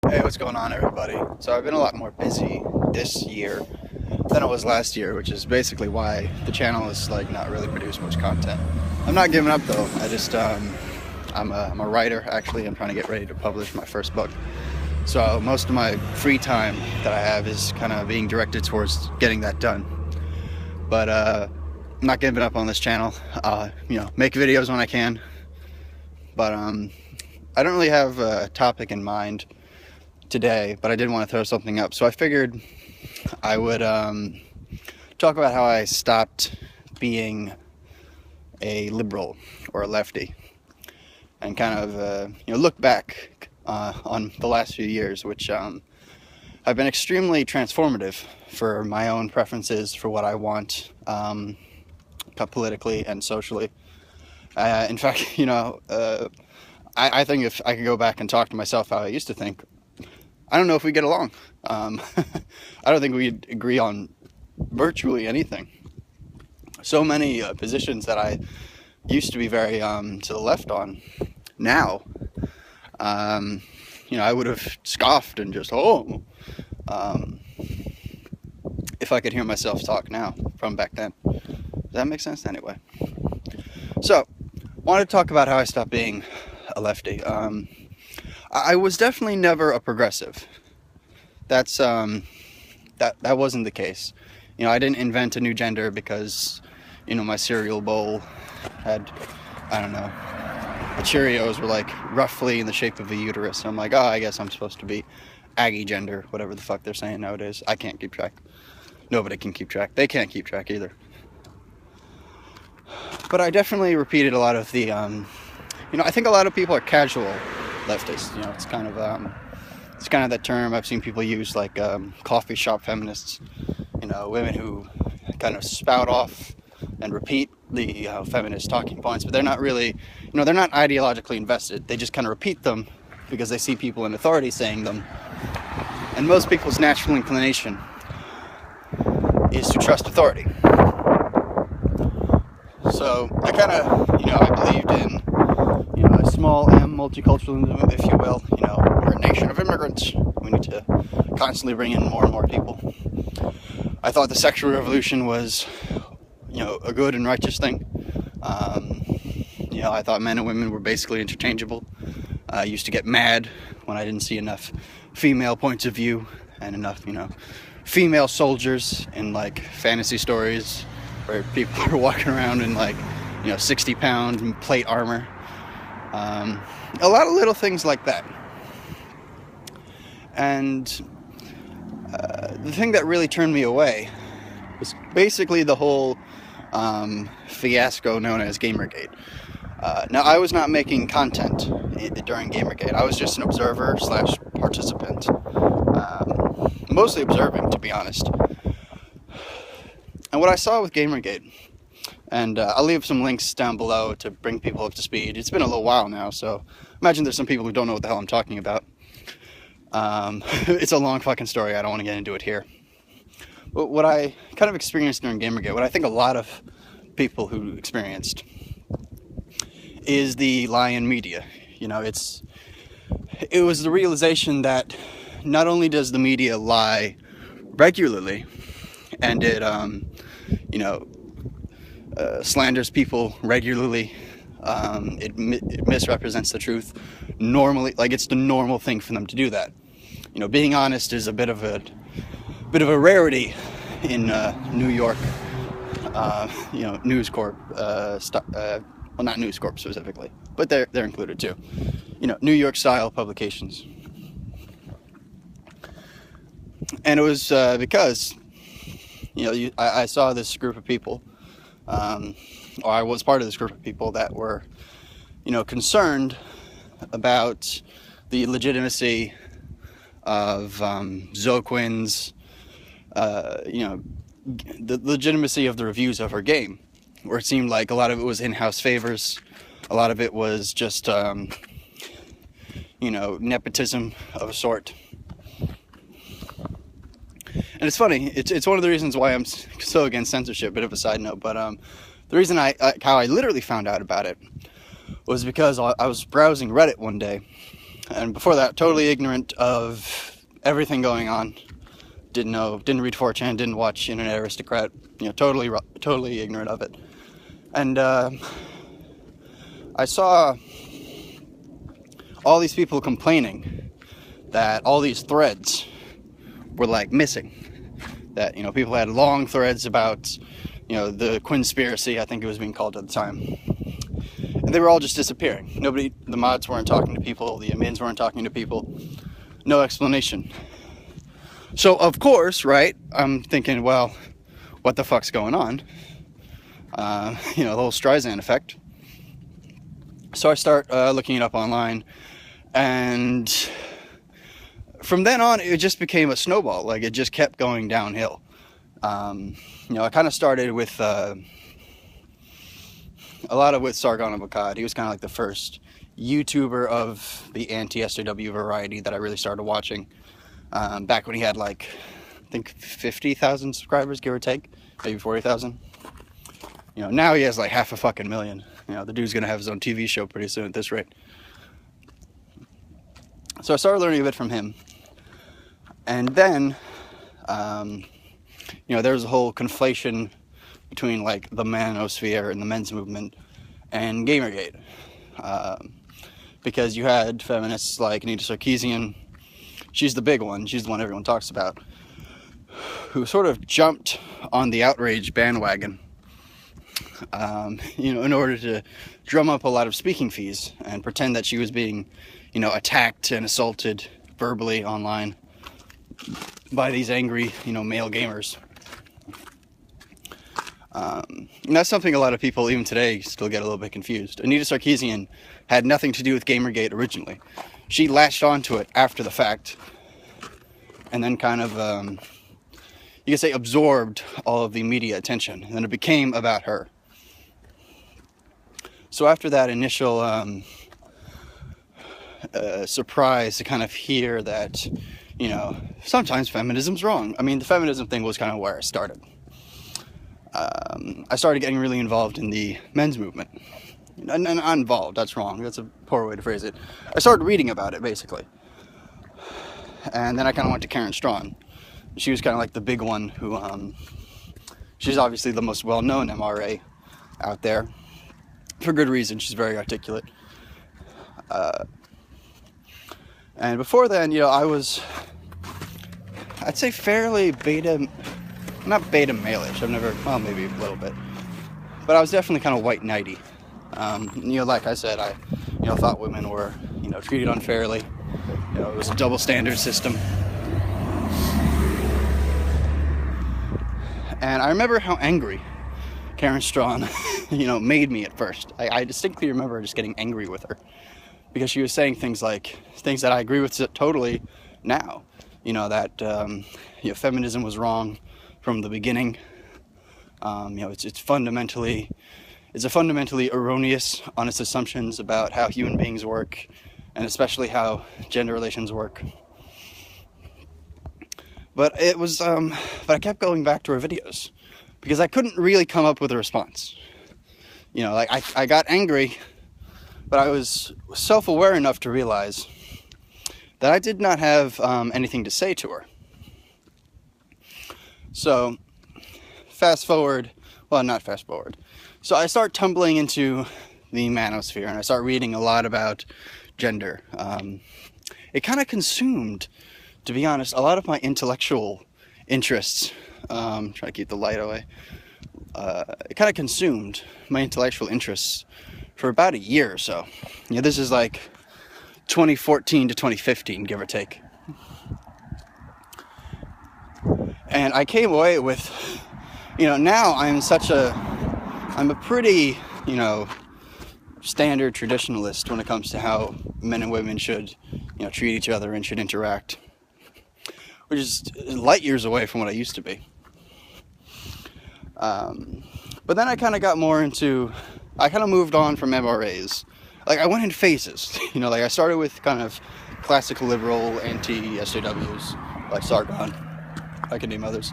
Hey, what's going on, everybody? So I've been a lot more busy this year than I was last year, which is basically why the channel is like not really produced much content. I'm not giving up though. I'm a writer actually. I'm trying to get ready to publish my first book. So most of my free time that I have is kind of being directed towards getting that done. But I'm not giving up on this channel. Make videos when I can. But I don't really have a topic in mind today, but I did want to throw something up. So I figured I would talk about how I stopped being a liberal or a lefty, and kind of look back on the last few years, which have been extremely transformative for my own preferences for what I want politically and socially. In fact, I think if I could go back and talk to myself how I used to think, I don't know if we get along. I don't think we'd agree on virtually anything. So many positions that I used to be very to the left on, now, I would have scoffed and just, if I could hear myself talk now from back then. Does that make sense? Anyway. So, I wanted to talk about how I stopped being a lefty. I was definitely never a progressive. That's that wasn't the case. I didn't invent a new gender because my cereal bowl had, I don't know, the Cheerios were like roughly in the shape of a uterus. So I'm like, I guess I'm supposed to be Aggie gender, whatever the fuck they're saying nowadays. I can't keep track. Nobody can keep track. They can't keep track either. But I definitely repeated a lot of the I think a lot of people are casual leftists. It's kind of that term I've seen people use, like coffee shop feminists. Women who kind of spout off and repeat the feminist talking points, but they're not really, they're not ideologically invested. They just kind of repeat them because they see people in authority saying them. And most people's natural inclination is to trust authority. So I kind of, I believed in, a small m multiculturalism, if you will. We're a nation of immigrants. We need to constantly bring in more and more people. I thought the sexual revolution was, a good and righteous thing. I thought men and women were basically interchangeable. I used to get mad when I didn't see enough female points of view and enough, female soldiers in like fantasy stories where people are walking around in like, 60-pound plate armor. A lot of little things like that. And the thing that really turned me away was basically the whole fiasco known as Gamergate. Now, I was not making content during Gamergate. I was just an observer / participant. Mostly observing, to be honest. And what I saw with Gamergate, and I'll leave some links down below to bring people up to speed. It's been a little while now, so imagine there's some people who don't know what the hell I'm talking about. It's a long fucking story. I don't want to get into it here. But what I kind of experienced during Gamergate, what I think a lot of people who experienced, is the lie in media. It was the realization that not only does the media lie regularly, and it slanders people regularly, it misrepresents the truth normally, like it's the normal thing for them to do that. Being honest is a bit of a rarity in New York, News Corp, well, not News Corp specifically, but they're included too. New York style publications. And it was because I saw this group of people, or I was part of this group of people that were, concerned about the legitimacy of Zoquin's, the legitimacy of the reviews of her game, where it seemed like a lot of it was in-house favors, a lot of it was just, nepotism of a sort. And it's funny, it's one of the reasons why I'm so against censorship, bit of a side note, but the reason how I literally found out about it was because I was browsing Reddit one day, And before that, totally ignorant of everything going on. Didn't read 4chan, didn't watch Internet Aristocrat, totally ignorant of it. And I saw all these people complaining that all these threads were like missing. That, people had long threads about, the Quinspiracy, I think it was being called at the time. And they were all just disappearing. The mods weren't talking to people, the admins weren't talking to people. No explanation. So, of course, right, I'm thinking, well, what the fuck's going on? The whole Streisand effect. So I start looking it up online, and from then on, it just became a snowball. Like, it just kept going downhill. I kind of started with a lot of with Sargon of Akkad. He was kind of like the first YouTuber of the anti-SJW variety that I really started watching. Back when he had like, I think 50,000 subscribers, give or take, maybe 40,000. Now he has like 500,000. The dude's gonna have his own TV show pretty soon at this rate. So I started learning a bit from him. And then, there was a whole conflation between like the manosphere and the men's movement and Gamergate. Because you had feminists like Anita Sarkeesian, she's the big one, she's the one everyone talks about, who sort of jumped on the outrage bandwagon, in order to drum up a lot of speaking fees and pretend that she was being, attacked and assaulted verbally online by these angry, male gamers. And that's something a lot of people, even today, still get a little bit confused. Anita Sarkeesian had nothing to do with Gamergate originally. She latched onto it after the fact, and then kind of, you could say, absorbed all of the media attention, and then it became about her. So after that initial surprise to kind of hear that, sometimes feminism's wrong. I mean, the feminism thing was kind of where I started. I started getting really involved in the men's movement. Not involved, that's wrong. That's a poor way to phrase it. I started reading about it, basically. And then I kind of went to Karen Strawn. She was kind of like the big one who, she's obviously the most well-known MRA out there. For good reason, she's very articulate. And before then, I was, I'd say fairly not beta male-ish. I've never, well, maybe a little bit. But I was definitely kind of white knighty. Like I said, I, thought women were, treated unfairly. It was a double standard system. And I remember how angry Karen Strawn, made me at first. I distinctly remember just getting angry with her. Because she was saying things that I agree with totally now. That, feminism was wrong from the beginning. It's fundamentally erroneous on its assumptions about how human beings work, and especially how gender relations work. But I kept going back to her videos because I couldn't really come up with a response. I got angry, but I was self-aware enough to realize that I did not have anything to say to her. So, not fast forward. So I start tumbling into the manosphere, and I start reading a lot about gender. It kind of consumed, to be honest, a lot of my intellectual interests. Try to keep the light away. It kind of consumed my intellectual interests for about a year or so. This is like 2014 to 2015, give or take. And I came away with, now I'm a pretty, standard traditionalist when it comes to how men and women should, treat each other and should interact. Which is light years away from what I used to be. But then I kind of got more into, I kind of moved on from MRAs. Like, I went in phases, I started with kind of classical liberal anti-SJWs, like Sargon. I can name others.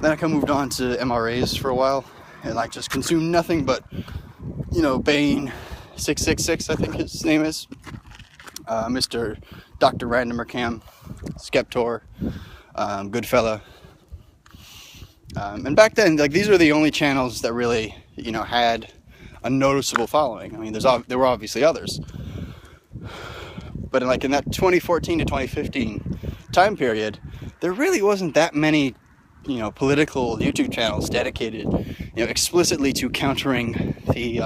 Then I kind of moved on to MRAs for a while, and just consumed nothing but, Bane 666, I think his name is. Mr. Dr. Randomer Cam, Skeptor, Goodfella. And back then, like, these were the only channels that really, had a noticeable following. I mean, there were obviously others, but in that 2014 to 2015 time period, there really wasn't that many, political YouTube channels dedicated, explicitly to countering the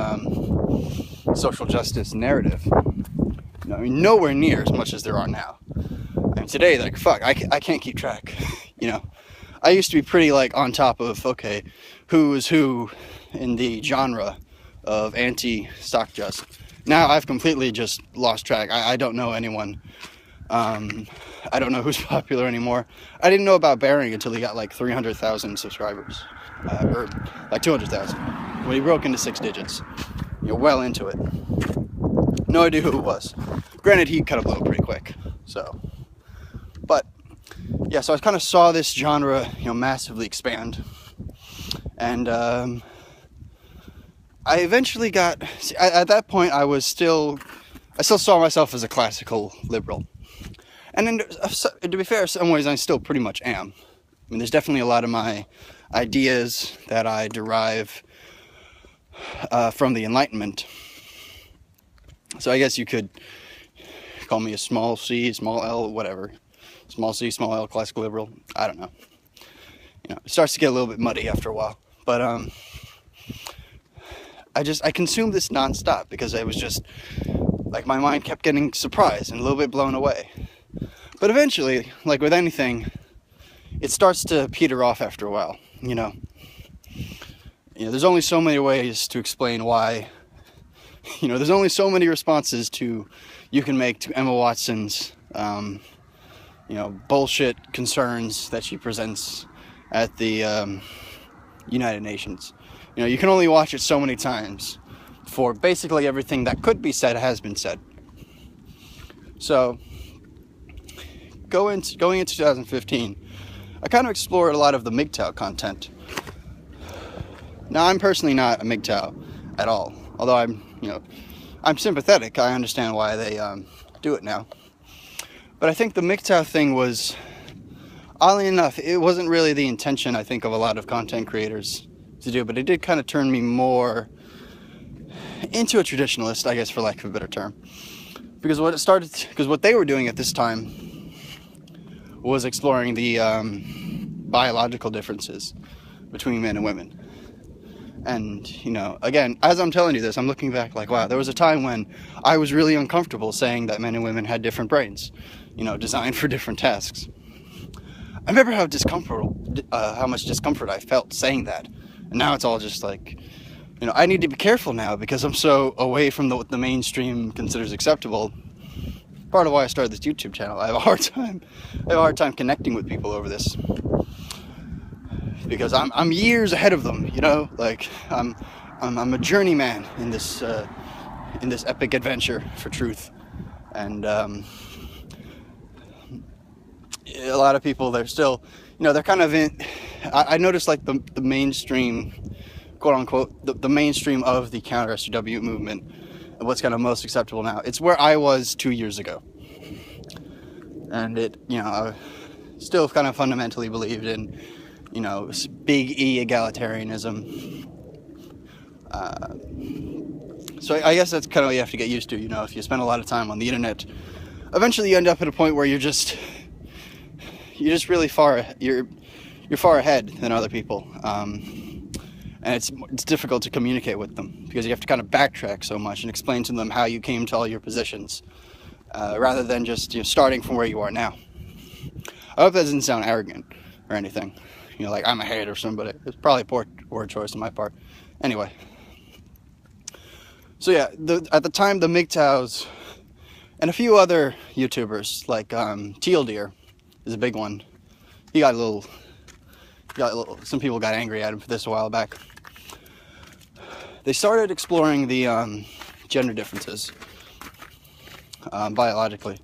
social justice narrative. I mean, nowhere near as much as there are now. I mean, today, like, fuck, I can't keep track. I used to be pretty, like, on top of, okay, who is who in the genre of anti-stock just. Now I've completely just lost track. I don't know anyone. I don't know who's popular anymore. I didn't know about Baring until he got like 300,000 subscribers, or like 200,000, when he broke into 6 digits. Well into it. No idea who it was. Granted, he kind of blew up pretty quick. So, but yeah, so I kind of saw this genre, massively expand, and I eventually got. At that point, I still saw myself as a classical liberal. And to be fair, in some ways, I still pretty much am. I mean, there's definitely a lot of my ideas that I derive from the Enlightenment. So I guess you could call me a small c, small l, whatever. Small c, small l, classical liberal. I don't know. It starts to get a little bit muddy after a while. But I consumed this nonstop because I was just, like, my mind kept getting surprised and a little bit blown away. But eventually, like with anything, it starts to peter off after a while, there's only so many ways to explain why, there's only so many responses you can make to Emma Watson's, bullshit concerns that she presents at the United Nations. You can only watch it so many times for basically everything that could be said has been said. So, going into 2015, I kind of explored a lot of the MGTOW content. Now, I'm personally not a MGTOW at all, although I'm sympathetic. I understand why they do it now. But I think the MGTOW thing was, oddly enough, it wasn't really the intention, I think, of a lot of content creators to do, but it did kind of turn me more into a traditionalist, I guess, for lack of a better term. Because what they were doing at this time was exploring the biological differences between men and women. And, again, as I'm telling you this, I'm looking back like, wow, there was a time when I was really uncomfortable saying that men and women had different brains, designed for different tasks. I remember how much discomfort I felt saying that. And now it's all just like, I need to be careful now because I'm so away from what the mainstream considers acceptable. Part of why I started this YouTube channel. I have a hard time connecting with people over this because I'm years ahead of them. Like I'm a journeyman in this epic adventure for truth, and a lot of people, they're still, they're kind of in. I noticed like the mainstream, quote unquote, the mainstream of the counter SJW movement, and what's kind of most acceptable now. It's where I was 2 years ago. And it, I still kind of fundamentally believed in, big E egalitarianism. So I guess that's kind of what you have to get used to, if you spend a lot of time on the internet, eventually you end up at a point where you're just really you're far ahead than other people. And it's difficult to communicate with them because you have to kind of backtrack so much and explain to them how you came to all your positions. Rather than just starting from where you are now. I hope that doesn't sound arrogant or anything. Like I'm ahead or somebody. It's probably a poor word choice on my part. Anyway. So yeah, at the time, the MGTOWs and a few other YouTubers, like Teal Deer is a big one. He got a little. Some people got angry at him for this a while back. They started exploring the gender differences. Biologically,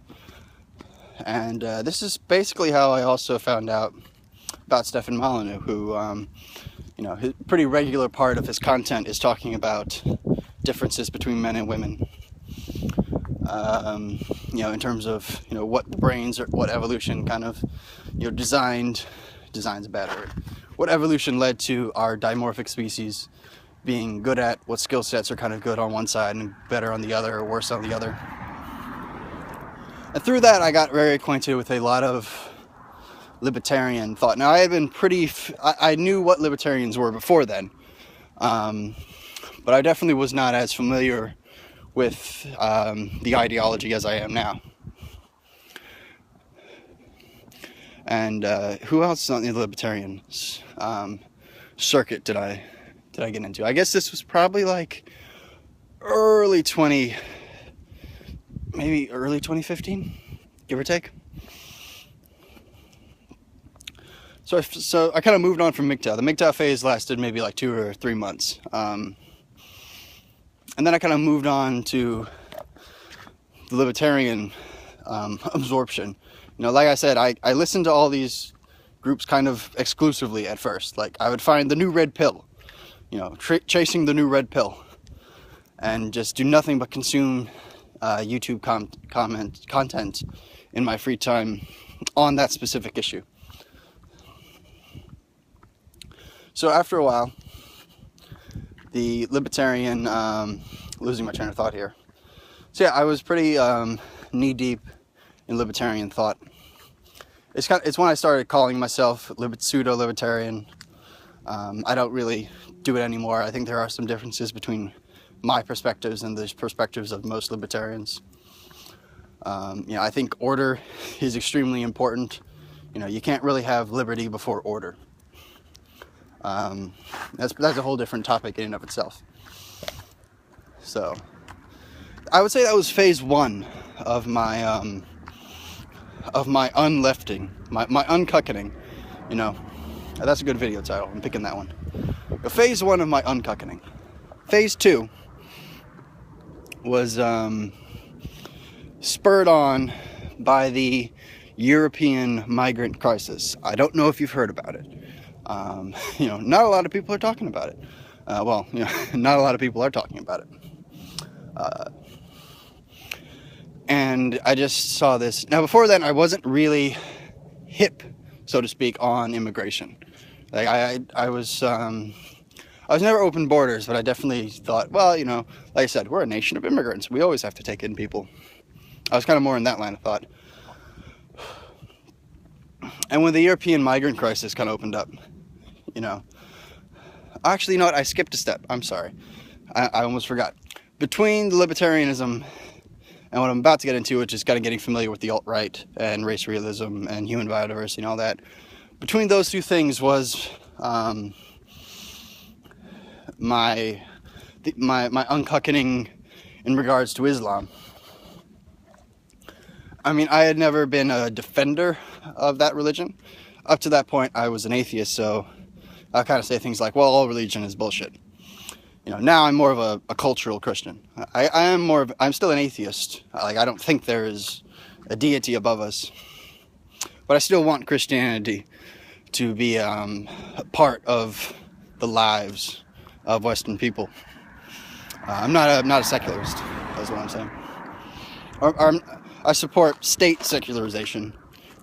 and this is basically how I also found out about Stefan Molyneux, who, his pretty regular part of his content is talking about differences between men and women. You know, in terms of, you know, what the brains or what evolution kind of, you know, design's a bad word, what evolution led to our dimorphic species being good at, what skill sets are kind of good on one side and better on the other, or worse on the other. And through that, I got very acquainted with a lot of libertarian thought. Now, I had been I knew what libertarians were before then, but I definitely was not as familiar with the ideology as I am now. And who else on the libertarian circuit did I get into? I guess this was probably like early 2015, give or take. So I kind of moved on from MGTOW. The MGTOW phase lasted maybe like 2 or 3 months. And then I kind of moved on to the libertarian absorption. You know, like I said, I listened to all these groups kind of exclusively at first. Like, I would find the new red pill, you know, chasing the new red pill, and just do nothing but consume YouTube content in my free time on that specific issue. So after a while, the libertarian, losing my train of thought here. So yeah, I was pretty knee deep in libertarian thought. It's when I started calling myself pseudo-libertarian. I don't really do it anymore. I think there are some differences between my perspectives and the perspectives of most libertarians. You know, I think order is extremely important. You know, you can't really have liberty before order. That's a whole different topic in and of itself. So I would say that was phase 1 of my unlefting, my uncuckening. You know, that's a good video title. I'm picking that one. But phase 1 of my uncuckening. Phase 2 was spurred on by the European migrant crisis. I don't know if you've heard about it. You know, not a lot of people are talking about it. Well, you know, not a lot of people are talking about it. And I just saw this. Now, before then, I wasn't really hip, so to speak, on immigration. Like, I was never open borders, but I definitely thought, well, you know, like I said, we're a nation of immigrants. We always have to take in people. I was kind of more in that line of thought. And when the European migrant crisis kind of opened up, you know, actually, you know what? I skipped a step. I'm sorry. I almost forgot. Between the libertarianism and what I'm about to get into, which is kind of getting familiar with the alt-right and race realism and human biodiversity and all that, between those two things was my uncuckening in regards to Islam. I mean, I had never been a defender of that religion. Up to that point, I was an atheist, so I kind of say things like, well, all religion is bullshit. You know, now I'm more of a cultural Christian. I'm still an atheist. Like, I don't think there is a deity above us. But I still want Christianity to be a part of the lives of Western people. I'm not a secularist, that's what I'm saying. I support state secularization.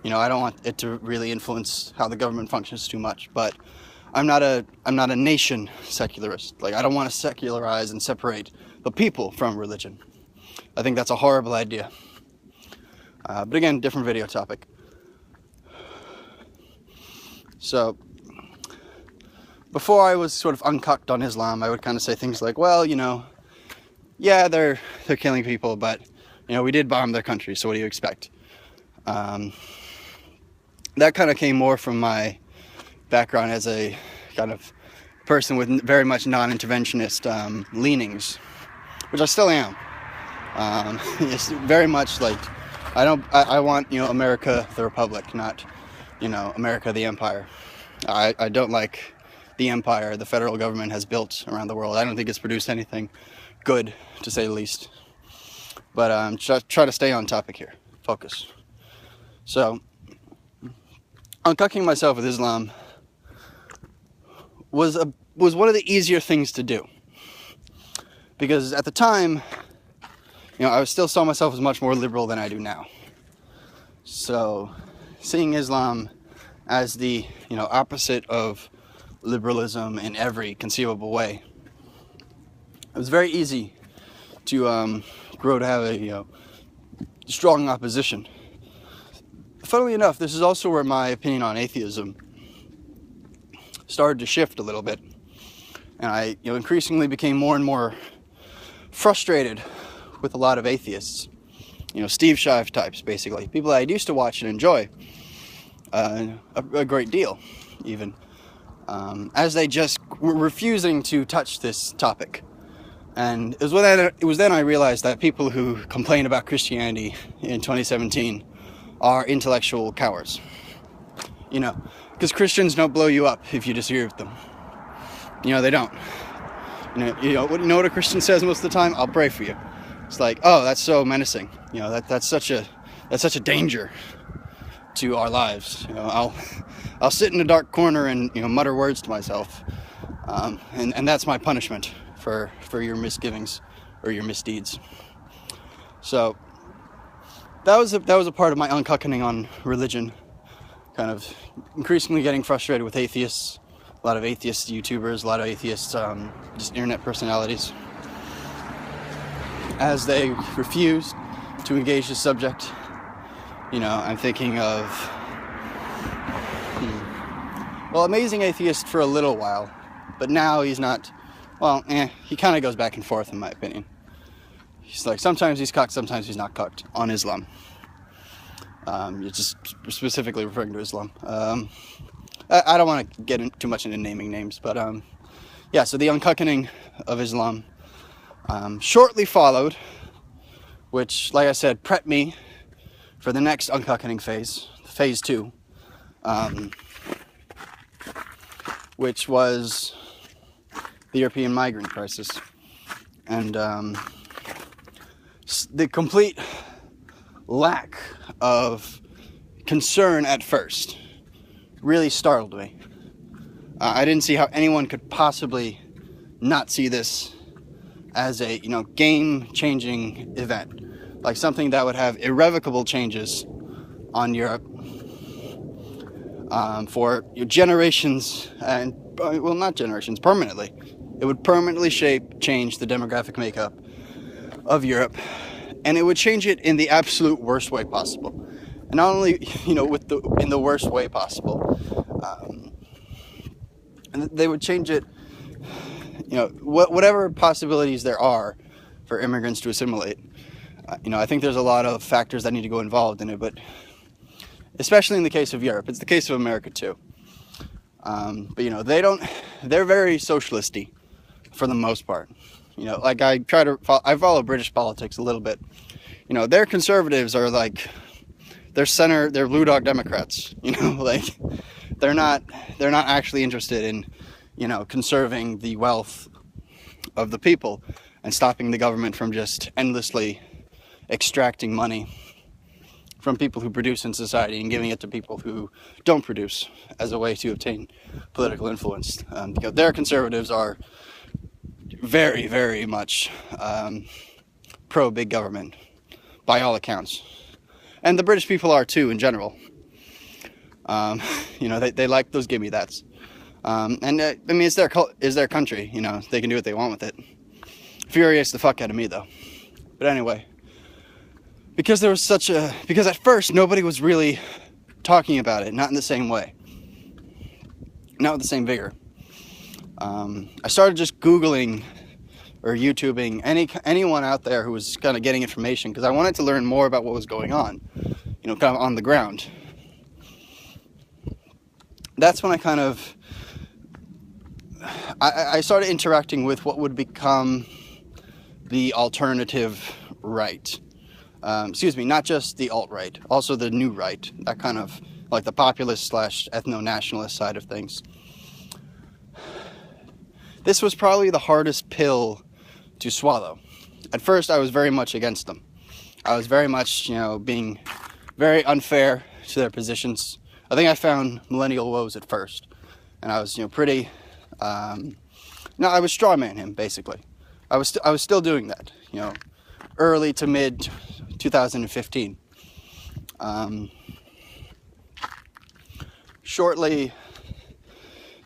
You know, I don't want it to really influence how the government functions too much, but I'm not a nation secularist. Like, I don't want to secularize and separate the people from religion. I think that's a horrible idea. But again, different video topic. So, before I was sort of uncucked on Islam, I would kind of say things like, well, you know, yeah, they're killing people, but, you know, we did bomb their country, so what do you expect? That kind of came more from my background as a kind of person with very much non-interventionist leanings, which I still am. It's very much like, I want, you know, America the Republic, not, you know, America the Empire. I don't like the empire the federal government has built around the world. I don't think it's produced anything good, to say the least. But try to stay on topic here. Focus. So, uncucking myself with Islam was one of the easier things to do, because at the time, I still saw myself as much more liberal than I do now. So seeing Islam as the, opposite of liberalism in every conceivable way, it was very easy to grow to have a, strong opposition. Funnily enough, this is also where my opinion on atheism started to shift a little bit. And I, increasingly became more and more frustrated with a lot of atheists. Steve Shive types, basically. People that I used to watch and enjoy a great deal, even. As they just were refusing to touch this topic. And it was then I realized that people who complain about Christianity in 2017 are intellectual cowards. Because Christians don't blow you up if you disagree with them. They don't. You know what a Christian says most of the time? I'll pray for you. It's like, oh, that's so menacing. That's such a danger to our lives. I'll sit in a dark corner and mutter words to myself, and that's my punishment for your misgivings or your misdeeds. So that was a part of my uncuckening on religion, kind of increasingly getting frustrated with atheists, a lot of atheist YouTubers, a lot of atheist just internet personalities, as they refused to engage the subject. I'm thinking of Amazing Atheist for a little while, but now he's not. He kind of goes back and forth, in my opinion. He's like, sometimes he's cocked, sometimes he's not cocked on Islam. You're just specifically referring to Islam. I don't want to get too much into naming names, but so the uncuckening of Islam shortly followed, which, like I said, prepped me for the next uncuckening phase, phase 2, which was the European migrant crisis. And the complete lack of concern at first really startled me. I didn't see how anyone could possibly not see this as a, game-changing event, like something that would have irrevocable changes on Europe for generations, and not generations, permanently. It would permanently change the demographic makeup of Europe, and it would change it in the absolute worst way possible. And not only, in the worst way possible, and they would change it, whatever possibilities there are for immigrants to assimilate. I think there's a lot of factors that need to go involved in it, but especially in the case of Europe, it's the case of America too. But they're very socialist-y for the most part. Like I follow British politics a little bit. Their conservatives are like, they're blue dog Democrats. Like they're not actually interested in, conserving the wealth of the people and stopping the government from just endlessly extracting money from people who produce in society and giving it to people who don't produce as a way to obtain political influence. Because their conservatives are very, very much pro-big government, by all accounts. And the British people are too, in general. They like those gimme-that's. It's their country, they can do what they want with it. Infuriates the fuck out of me, though. But anyway, because at first nobody was really talking about it, not in the same way, not with the same vigor. I started just Googling or YouTubing anyone out there who was kind of getting information, because I wanted to learn more about what was going on, kind of on the ground. That's when I started interacting with what would become the alternative right. Not just the alt-right, also the new right, that kind of like the populist / ethno-nationalist side of things. This was probably the hardest pill to swallow. At first, I was very much against them. I was very much, being very unfair to their positions. I think I found millennial woes at first, and I was, pretty. I was strawman him basically. I was still doing that, early to mid 2015. Shortly,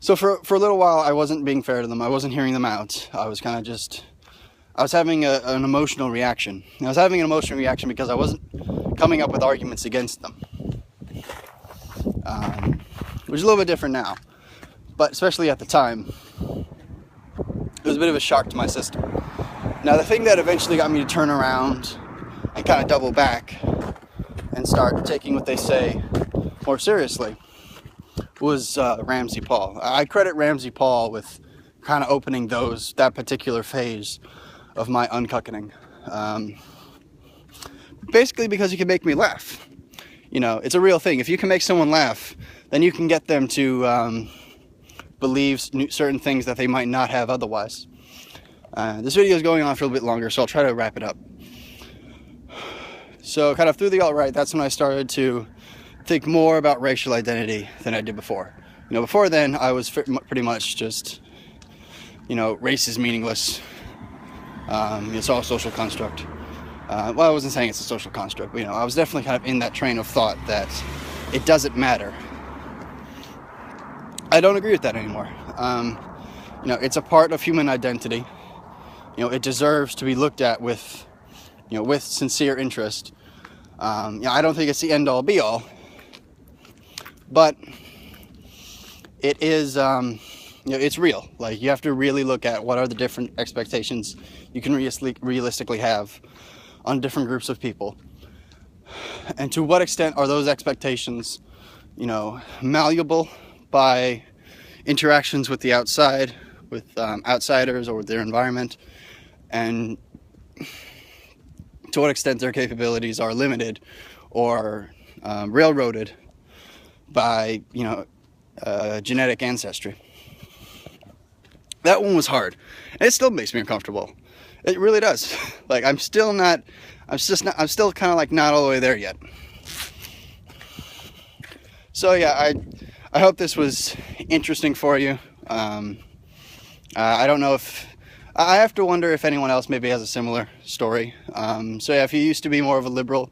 so for a little while I wasn't being fair to them. I wasn't hearing them out. I was kind of just, I was having an emotional reaction. And I was having an emotional reaction because I wasn't coming up with arguments against them. Which is a little bit different now. But especially at the time, it was a bit of a shock to my system. Now the thing that eventually got me to turn around and kind of double back and start taking what they say more seriously was Ramsey Paul. I credit Ramsey Paul with kind of opening that particular phase of my uncuckening. Basically because you can make me laugh. You know, it's a real thing. If you can make someone laugh, then you can get them to believe certain things that they might not have otherwise. This video is going on for a little bit longer, so I'll try to wrap it up. So kind of through the alt-right, that's when I started to think more about racial identity than I did before. You know, before then, I was pretty much just, you know, race is meaningless. It's all a social construct. Well, I wasn't saying it's a social construct, but, you know, I was definitely kind of in that train of thought that it doesn't matter. I don't agree with that anymore. You know, it's a part of human identity. You know, it deserves to be looked at with, you know, with sincere interest. You know, I don't think it's the end-all, be-all, but it is, you know, it's real. Like, you have to really look at what are the different expectations you can realistically have on different groups of people, and to what extent are those expectations, you know, malleable by interactions with the outside, with outsiders or with their environment, and to what extent their capabilities are limited or railroaded by, you know, genetic ancestry. That one was hard, and it still makes me uncomfortable. It really does. Like, I'm still kind of like not all the way there yet. So yeah, I hope this was interesting for you. I don't know if, I have to wonder if anyone else maybe has a similar story. So yeah, if you used to be more of a liberal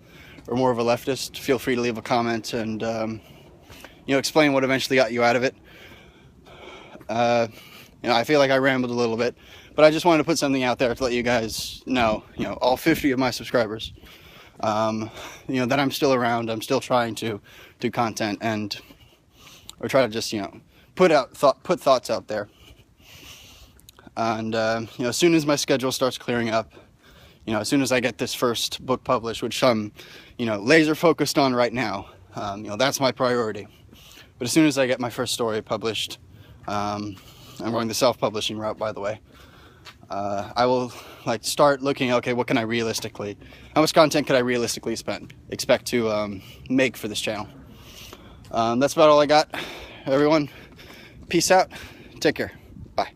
or more of a leftist, feel free to leave a comment and, you know, explain what eventually got you out of it. You know, I feel like I rambled a little bit, but I just wanted to put something out there to let you guys know, you know, all 50 of my subscribers, you know, that I'm still around. I'm still trying to do content or try to just, you know, put thoughts out there. And, you know, as soon as my schedule starts clearing up, you know, as soon as I get this first book published, which I'm, you know, laser focused on right now, you know, that's my priority. But as soon as I get my first story published, I'm going the self-publishing route, by the way, I will, like, start looking, okay, what can I realistically, how much content could I realistically expect to make for this channel. That's about all I got. Everyone, peace out. Take care. Bye.